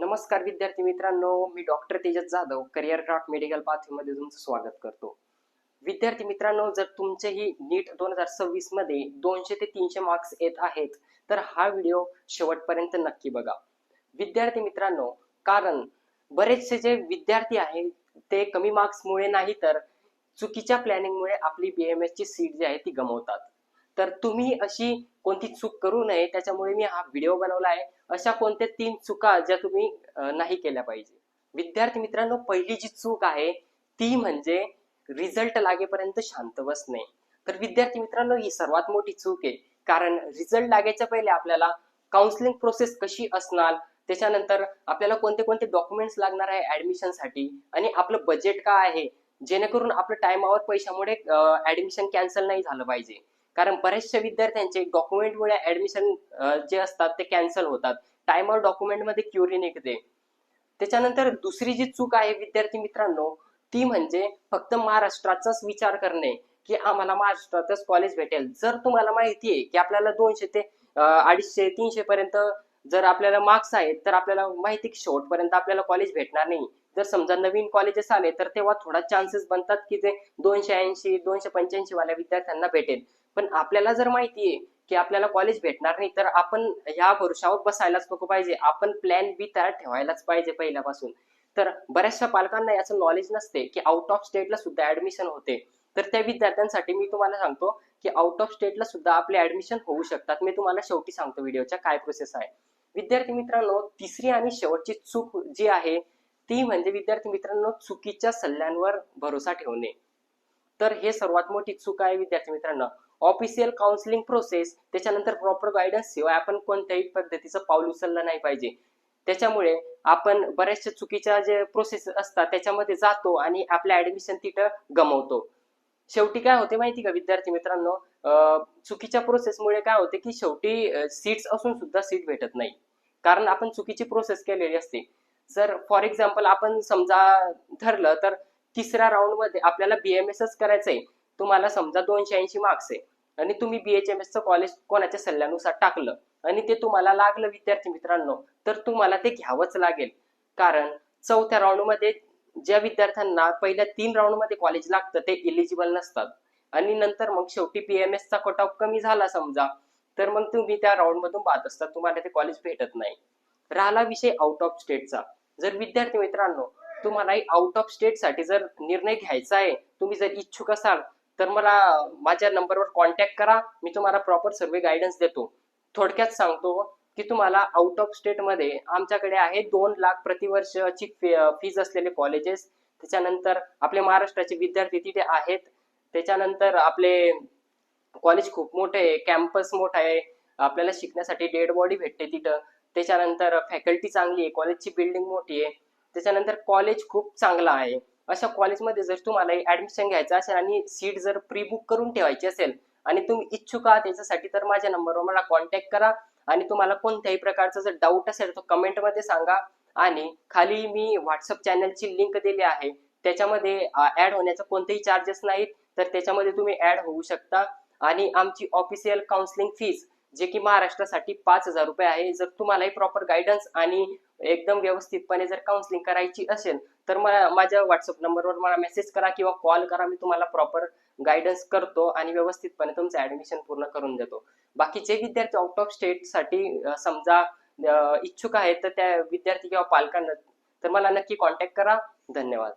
नमस्कार विद्यार्थी मित्रांनो, मी doctor Tejas Jadhav Career Craft Medical पाथवेमध्ये तुमचं स्वागत करतो। विद्यार्थी मित्रांनो, जर तुमचेही नीट 2026 मध्ये 200 ते 300 मार्क्स येत आहेत तर हा व्हिडिओ शेवटपर्यंत नक्की बघा। विद्यार्थी मित्रांनो, कारण बरेचसे जे विद्यार्थी आहेत ते कमी मार्क्समुळे नाही तर चुकीच्या प्लॅनिंगमुळे आपली BAMS ची सीट जी आहे ती गमावतात। तर तुम्ही अशी कोणती चूक करू नये त्याच्यामुळे मी हा व्हिडिओ बनवला आहे। अशा कोणत्या 3 चुका ज्या तुम्ही नाही केल्या पाहिजे। विद्यार्थी मित्रांनो, पहिली जी चूक आहे ती म्हणजे रिझल्ट लागेपर्यंत शांत बसणे। तर विद्यार्थी मित्रांनो, ही सर्वात मोठी चूक आहे, कारण रिझल्ट लागायच्या पहिले आपल्याला काउन्सिलिंग प्रोसेस कशी असणार, त्याच्यानंतर आपल्याला कोणते कोणते डॉक्युमेंट्स लागणार आहे ऍडमिशन साठी आणि आपलं बजेट काय आहे, जेणेकरून आपलं टाइमावर पैशामुळे ऍडमिशन कॅन्सल नाही झालं पाहिजे। कारण बऱ्याचशा विद्यार्थ्यांचे डॉक्युमेंटमुळे ऍडमिशन जे असतात ते कॅन्सल होतात, टाइमर डॉक्युमेंट मध्ये क्युरी निघते। त्याच्यानंतर दुसरी जी चूक आहे विद्यार्थी मित्रांनो, ती म्हणजे फक्त महाराष्ट्राचाच विचार करणे की आम्हाला महाराष्ट्रातच कॉलेज भेटेल। जर तुम्हाला माहिती आहे की आपल्याला 200 ते 250 300 पर्यंत जर आपल्याला मार्क्स आहेत तर आपल्याला माहिती की शेवटपर्यंत आपल्याला कॉलेज भेटणार नाही। जर समजा नवीन कॉलेजेस आले तर तेव्हा थोडा चान्सेस बनतात की ते 280 285 वाल्या विद्यार्थ्यांना भेटेल। पण आपल्याला जर माहिती आहे की आपल्याला कॉलेज भेटणार नाही तर आपण ह्या भरोशावर बसायलाच नको पाहिजे, आपण प्लॅन बी तयार ठेवायलाच पाहिजे पहिल्यापासून। तर बऱ्याचशा पालकांना याचं नॉलेज नसते की आउट ऑफ स्टेटला सुद्धा ऍडमिशन होते। तर त्या विद्यार्थ्यांसाठी मी तुम्हाला सांगतो की आउट ऑफ स्टेटला सुद्धा आपले ऍडमिशन होऊ शकतात। मी तुम्हाला शेवटी सांगतो व्हिडिओच्या काय प्रोसेस आहे। विद्यार्थी मित्रांनो, तिसरी आणि शेवटची चूक जी आहे ती म्हणजे विद्यार्थी मित्रांनो, चुकीच्या सल्ल्यांवर भरोसा ठेवणे। तर हे सर्वात मोठी चूक आहे विद्यार्थी मित्रांनो। ऑफिशियल काउन्सिलिंग प्रोसेस, त्याच्यानंतर प्रॉपर गायडन्स शिवाय आपण कोणत्याही पद्धतीचं पाऊल उचललं नाही पाहिजे। त्याच्यामुळे आपण बऱ्याचशा चुकीच्या जे प्रोसेस असतात त्याच्यामध्ये जातो आणि आपलं ऍडमिशन तिथं गमावतो। शेवटी काय होते माहिती का विद्यार्थी मित्रांनो, चुकीच्या प्रोसेसमुळे काय होते की शेवटी सीट्स असून सुद्धा सीट भेटत नाही, कारण आपण चुकीची प्रोसेस केलेली असते। जर फॉर एक्झाम्पल आपण समजा धरलं तर तिसऱ्या राऊंड मध्ये आपल्याला BAMS करायचंय, तुम्हाला समजा 280 मार्क्स आहे आणि तुम्ही BHMS चं कॉलेज कोणाच्या सल्ल्यानुसार टाकलं आणि ते तुम्हाला लागलं विद्यार्थी मित्रांनो, तर तुम्हाला ते घ्यावंच लागेल। कारण चौथ्या राऊंड मध्ये ज्या विद्यार्थ्यांना पहिल्या 3 राऊंड मध्ये कॉलेज लागतं ते इलिजिबल नसतात आणि नंतर मग शेवटी BAMS चा कट ऑफ कमी झाला समजा, तर मग तुम्ही त्या राऊंड मधून बाद असतात, तुम्हाला ते कॉलेज भेटत नाही। राहिला विषय आउट ऑफ स्टेटचा, जर विद्यार्थी मित्रांनो तुम्हाला आउट ऑफ स्टेट साठी जर निर्णय घ्यायचा आहे, तुम्ही जर इच्छुक असाल तर मला माझ्या नंबरवर कॉन्टॅक्ट करा, मी तुम्हाला प्रॉपर सर्व गायडन्स देतो। थोडक्यात सांगतो की तुम्हाला आउट ऑफ स्टेट मध्ये आमच्याकडे आहे 2 लाख प्रतिवर्षाची फीज असलेले कॉलेजेस, त्याच्यानंतर आपले महाराष्ट्राचे विद्यार्थी तिथे आहेत, त्याच्यानंतर आपले कॉलेज खूप मोठे आहे, कॅम्पस मोठा आहे, आपल्याला शिकण्यासाठी डेड बॉडी भेटते तिथं, त्याच्यानंतर फॅकल्टी चांगली आहे, कॉलेजची बिल्डिंग मोठी आहे, त्याच्यानंतर कॉलेज खूप चांगला आहे। अशा कॉलेजमध्ये जर तुम्हाला ऍडमिशन घ्यायचं असेल आणि सीट जर प्री बुक करून ठेवायची असेल आणि तुम्ही इच्छुक आहात त्याच्यासाठी, तर माझ्या नंबरवर मला कॉन्टॅक्ट करा आणि तुम्हाला कोणत्याही प्रकारचा जर डाऊट असेल तर कमेंट मध्ये सांगा। आणि खाली मी व्हॉट्सअप चॅनलची लिंक दिली आहे, त्याच्यामध्ये ऍड होण्याचं कोणतेही चार्जेस नाहीत, तर त्याच्यामध्ये तुम्ही ऍड होऊ शकता। आणि आमची ऑफिशियल काउन्सिलिंग फीज जे की महाराष्ट्रासाठी 5000 रुपये आहे। जर तुम्हालाही प्रॉपर गायडन्स आणि एकदम व्यवस्थितपणे जर काउन्सिलिंग करायची असेल तर मला माझ्या व्हॉट्सअप नंबरवर मला मेसेज करा किंवा कॉल करा, मी तुम्हाला प्रॉपर गायडन्स करतो आणि व्यवस्थितपणे तुमचं ऍडमिशन पूर्ण करून देतो। बाकी जे विद्यार्थी आउट ऑफ स्टेट साठी समजा इच्छुक आहेत तर त्या विद्यार्थी किंवा पालकांना तर मला नक्की कॉन्टॅक्ट करा। धन्यवाद।